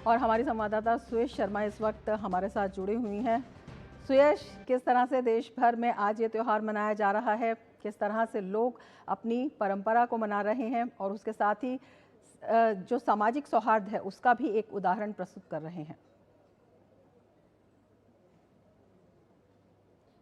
और हमारी संवाददाता सुयश शर्मा इस वक्त हमारे साथ जुड़ी हुई हैं। सुयश, किस तरह से देश भर में आज ये त्यौहार मनाया जा रहा है, किस तरह से लोग अपनी परंपरा को मना रहे हैं और उसके साथ ही जो सामाजिक सौहार्द है उसका भी एक उदाहरण प्रस्तुत कर रहे हैं।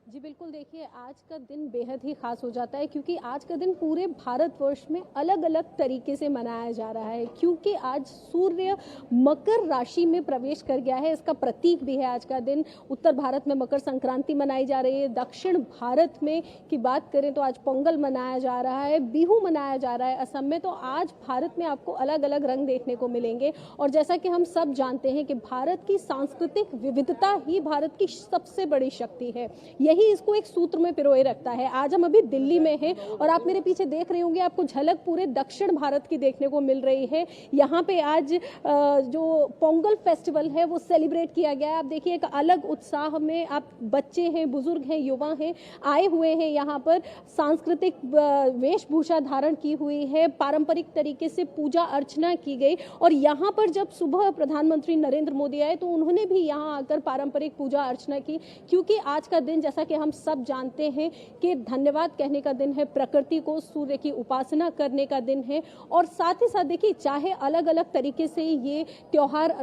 जी बिल्कुल, देखिए आज का दिन बेहद ही खास हो जाता है क्योंकि आज का दिन पूरे भारतवर्ष में अलग अलग तरीके से मनाया जा रहा है, क्योंकि आज सूर्य मकर राशि में प्रवेश कर गया है। इसका प्रतीक भी है आज का दिन। उत्तर भारत में मकर संक्रांति मनाई जा रही है, दक्षिण भारत में की बात करें तो आज पोंगल मनाया जा रहा है, बिहू मनाया जा रहा है असम में। तो आज भारत में आपको अलग अलग रंग देखने को मिलेंगे। और जैसा कि हम सब जानते हैं कि भारत की सांस्कृतिक विविधता ही भारत की सबसे बड़ी शक्ति है, यही इसको एक सूत्र में पिरोए रखता है। आज हम अभी दिल्ली में हैं और आप मेरे पीछे देख रहे होंगे, आपको झलक पूरे दक्षिण भारत की देखने को मिल रही है। यहाँ पे आज जो पोंगल फेस्टिवल है वो सेलिब्रेट किया गया है। आप देखिए एक अलग उत्साह में आप बच्चे हैं, बुजुर्ग हैं, युवा हैं, आए हुए हैं। यहाँ पर सांस्कृतिक वेशभूषा धारण की हुई है, पारंपरिक तरीके से पूजा अर्चना की गई। और यहाँ पर जब सुबह प्रधानमंत्री नरेंद्र मोदी आए तो उन्होंने भी यहाँ आकर पारंपरिक पूजा अर्चना की, क्योंकि आज का दिन जैसा कि हम सब जानते हैं कि धन्यवाद कहने का दिन है, प्रकृति को, सूर्य की उपासना करने का दिन है। और साथ ही साथ देखिए, चाहे अलग अलग तरीके से ये त्योहार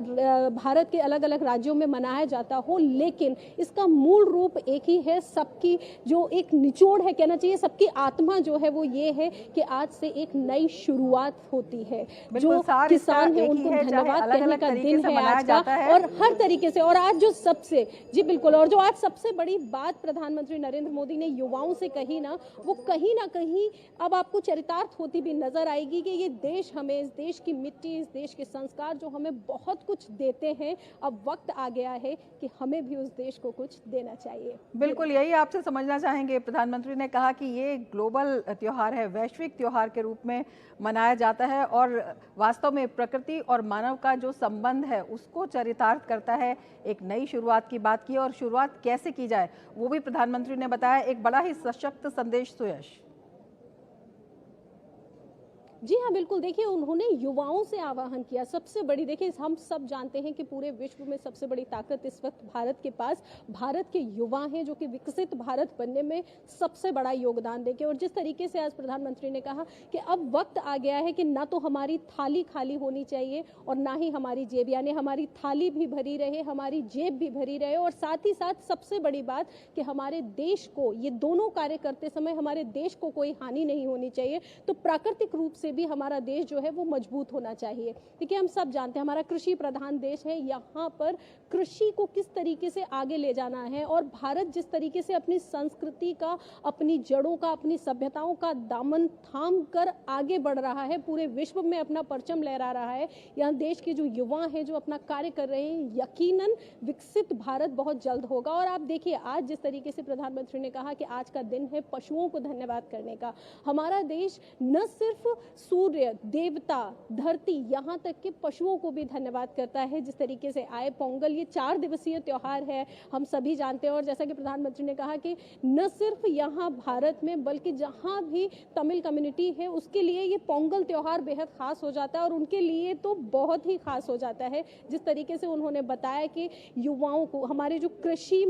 भारत के अलग अलग राज्यों में मनाया जाता हो, लेकिन इसका मूल रूप एक ही है। सबकी जो एक निचोड़ है, कहना चाहिए सबकी आत्मा जो है वो ये है कि आज से एक नई शुरुआत होती है। जो किसान है उनको धन्यवाद कहने का दिन है आज का, और हर तरीके से। और आज जो सबसे, जी बिल्कुल, और जो आज सबसे बड़ी बात प्रधानमंत्री नरेंद्र मोदी ने युवाओं से कही ना, वो कहीं ना कहीं अब आपको चरितार्थ होती भी नजर आएगी कि ये देश हमें, इस देश की मिट्टी, इस देश के संस्कार जो हमें बहुत कुछ देते हैं, अब वक्त आ गया है कि हमें भी उस देश को कुछ देना चाहिए। बिल्कुल, यही आपसे समझना चाहेंगे। प्रधानमंत्री ने कहा कि ये ग्लोबल त्योहार है, वैश्विक त्योहार के रूप में मनाया जाता है और वास्तव में प्रकृति और मानव का जो संबंध है उसको चरितार्थ करता है। एक नई शुरुआत की बात की और शुरुआत कैसे की जाए वो भी प्रधानमंत्री ने बताया। एक बड़ा ही सशक्त संदेश। सुयश, जी हाँ बिल्कुल, देखिए उन्होंने युवाओं से आह्वान किया। सबसे बड़ी, देखिए हम सब जानते हैं कि पूरे विश्व में सबसे बड़ी ताकत इस वक्त भारत के पास भारत के युवा हैं, जो कि विकसित भारत बनने में सबसे बड़ा योगदान देंगे। और जिस तरीके से आज प्रधानमंत्री ने कहा कि अब वक्त आ गया है कि ना तो हमारी थाली खाली होनी चाहिए और ना ही हमारी जेब, यानी हमारी थाली भी भरी रहे, हमारी जेब भी भरी रहे। और साथ ही साथ सबसे बड़ी बात कि हमारे देश को, ये दोनों कार्य करते समय हमारे देश को कोई हानि नहीं होनी चाहिए। तो प्राकृतिक रूप से भी हमारा देश जो है वो मजबूत होना चाहिए। देखिए हम सब जानते हैं हमारा कृषि प्रधान देश है, यहाँ पर कृषि को किस तरीके से आगे ले जाना है और भारत जिस तरीके से अपनी संस्कृति का, अपनी जड़ों का, अपनी सभ्यताओं का दामन थाम कर आगे बढ़ रहा है, पूरे विश्व में अपना परचम लहरा रहा है। यहाँ देश के जो युवा हैं जो अपना कार्य कर रहे हैं, यकीनन विकसित भारत बहुत जल्द होगा। और आप देखिए आज जिस तरीके से प्रधानमंत्री ने कहा कि आज का दिन है पशुओं को धन्यवाद करने का। हमारा देश न सिर्फ सूर्य, देवता, धरती, यहाँ तक कि पशुओं को भी धन्यवाद करता है। जिस तरीके से आए पोंगल, ये 4 दिवसीय त्योहार है, हम सभी जानते हैं। और जैसा कि प्रधानमंत्री ने कहा कि न सिर्फ यहाँ भारत में बल्कि जहाँ भी तमिल कम्युनिटी है उसके लिए ये पोंगल त्योहार बेहद खास हो जाता है, और उनके लिए तो बहुत ही खास हो जाता है। जिस तरीके से उन्होंने बताया कि युवाओं को, हमारे जो कृषि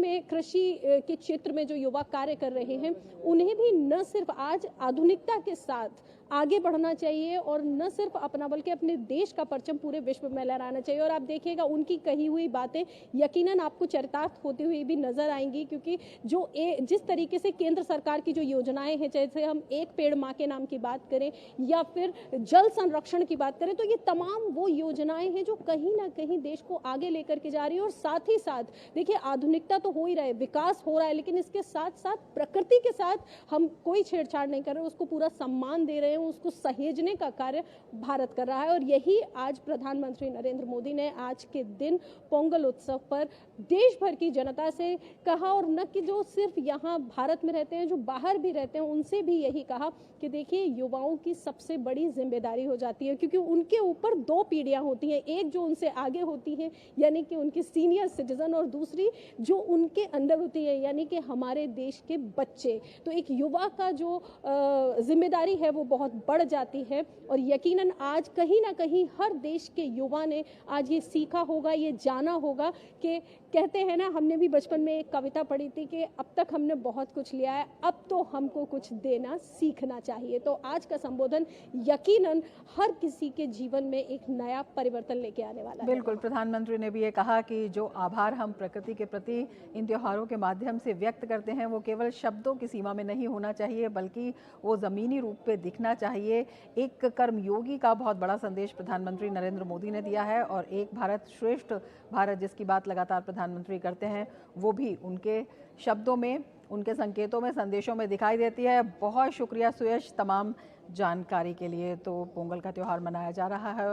के क्षेत्र में जो युवा कार्य कर रहे हैं, उन्हें भी न सिर्फ आज आधुनिकता के साथ आगे बढ़ना चाहिए और न सिर्फ अपना बल्कि अपने देश का परचम पूरे विश्व में लहराना चाहिए। और आप देखिएगा उनकी कही हुई बातें यकीनन आपको चरितार्थ होती हुई भी नजर आएंगी, क्योंकि जिस तरीके से केंद्र सरकार की जो योजनाएं हैं, जैसे हम एक पेड़ माँ के नाम की बात करें या फिर जल संरक्षण की बात करें, तो ये तमाम वो योजनाएं हैं जो कहीं ना कहीं देश को आगे लेकर के जा रही है। और साथ ही साथ देखिए आधुनिकता तो हो ही रहा है, विकास हो रहा है, लेकिन इसके साथ साथ प्रकृति के साथ हम कोई छेड़छाड़ नहीं कर रहे, उसको पूरा सम्मान दे रहे हैं, उसको सहेजने का कार्य भारत कर रहा है। और यही आज प्रधानमंत्री नरेंद्र मोदी ने आज के दिन पोंगल उत्सव पर देश भर की जनता से कहा, और न कि जो सिर्फ यहाँ भारत में रहते हैं, जो बाहर भी रहते हैं उनसे भी यही कहा कि देखिए युवाओं की सबसे बड़ी जिम्मेदारी हो जाती है, क्योंकि उनके ऊपर 2 पीढ़ियां होती हैं, एक जो उनसे आगे होती है यानी कि उनके सीनियर सिटीजन, और दूसरी जो उनके अंडर होती है यानी कि हमारे देश के बच्चे। तो एक युवा का जो जिम्मेदारी है वो बहुत बहुत बढ़ जाती है। और यकीनन आज कहीं ना कहीं हर देश के युवा ने आज ये सीखा होगा, ये जाना होगा कि कहते हैं ना, हमने भी बचपन में एक कविता पढ़ी थी कि अब तक हमने बहुत कुछ लिया है, अब तो हमको कुछ देना सीखना चाहिए। तो आज का संबोधन यकीनन हर किसी के जीवन में एक नया परिवर्तन लेके आने वाला है। बिल्कुल, प्रधानमंत्री ने भी ये कहा कि जो आभार हम प्रकृति के प्रति इन त्योहारों के माध्यम से व्यक्त करते हैं वो केवल शब्दों की सीमा में नहीं होना चाहिए, बल्कि वो ज़मीनी रूप पे दिखना चाहिए। एक कर्मयोगी का बहुत बड़ा संदेश प्रधानमंत्री नरेंद्र मोदी ने दिया है और एक भारत श्रेष्ठ भारत जिसकी बात लगातार प्रधानमंत्री करते हैं वो भी उनके शब्दों में, उनके संकेतों में, संदेशों में दिखाई देती है। बहुत शुक्रिया सुयश तमाम जानकारी के लिए। तो पोंगल का त्यौहार मनाया जा रहा है और